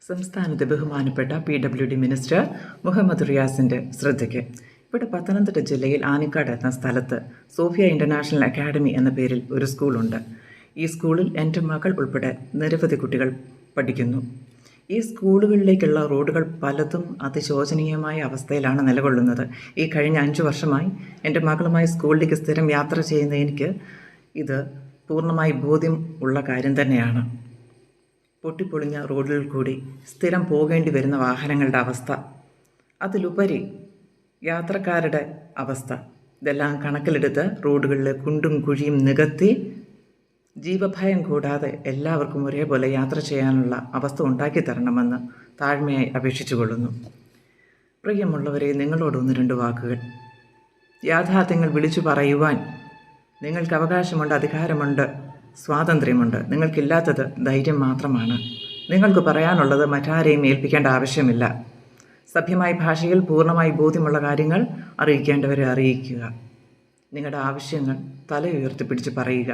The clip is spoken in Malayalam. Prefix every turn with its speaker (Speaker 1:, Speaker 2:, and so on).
Speaker 1: സംസ്ഥാനത്തെ ബഹുമാനപ്പെട്ട PWD മിനിസ്റ്റർ മുഹമ്മദ് റിയാസിൻ്റെ ശ്രദ്ധയ്ക്ക്. ഇവിടെ പത്തനംതിട്ട ജില്ലയിൽ ആനിക്കാട് എന്ന സ്ഥലത്ത് സോഫിയ ഇൻ്റർനാഷണൽ അക്കാഡമി എന്ന പേരിൽ ഒരു സ്കൂളുണ്ട്. ഈ സ്കൂളിൽ എൻ്റെ മകൾ ഉൾപ്പെടെ നിരവധി കുട്ടികൾ പഠിക്കുന്നു. ഈ സ്കൂളുകളിലേക്കുള്ള റോഡുകൾ പലതും അതിശോചനീയമായ അവസ്ഥയിലാണ് നിലകൊള്ളുന്നത്. ഈ കഴിഞ്ഞ 5 വർഷമായി എൻ്റെ മകളുമായി സ്കൂളിലേക്ക് സ്ഥിരം യാത്ര ചെയ്യുന്ന എനിക്ക് ഇത് പൂർണ്ണമായി ബോധ്യം ഉള്ള കാര്യം തന്നെയാണ്. പൊട്ടിപ്പൊളിഞ്ഞ റോഡിൽ കൂടി സ്ഥിരം പോകേണ്ടി വരുന്ന വാഹനങ്ങളുടെ അവസ്ഥ, അതിലുപരി യാത്രക്കാരുടെ അവസ്ഥ, ഇതെല്ലാം കണക്കിലെടുത്ത് റോഡുകളിലെ കുണ്ടും കുഴിയും നികത്തി ജീവഭയം കൂടാതെ എല്ലാവർക്കും ഒരേപോലെ യാത്ര ചെയ്യാനുള്ള അവസ്ഥ ഉണ്ടാക്കി തരണമെന്ന് താഴ്മയായി അപേക്ഷിച്ചുകൊള്ളുന്നു. പ്രിയമുള്ളവരെ, നിങ്ങളോട് 1-2 വാക്കുകൾ. യാഥാർത്ഥ്യങ്ങൾ വിളിച്ചു പറയുവാൻ നിങ്ങൾക്ക് അവകാശമുണ്ട്, അധികാരമുണ്ട്, സ്വാതന്ത്ര്യമുണ്ട്. നിങ്ങൾക്കില്ലാത്തത് ധൈര്യം മാത്രമാണ്. നിങ്ങൾക്ക് പറയാനുള്ളത് മറ്റാരെയും ഏൽപ്പിക്കേണ്ട ആവശ്യമില്ല. സഭ്യമായ ഭാഷയിൽ പൂർണ്ണമായി ബോധ്യമുള്ള കാര്യങ്ങൾ അറിയിക്കേണ്ടവരെ അറിയിക്കുക. നിങ്ങളുടെ ആവശ്യങ്ങൾ തല ഉയർത്തിപ്പിടിച്ച് പറയുക.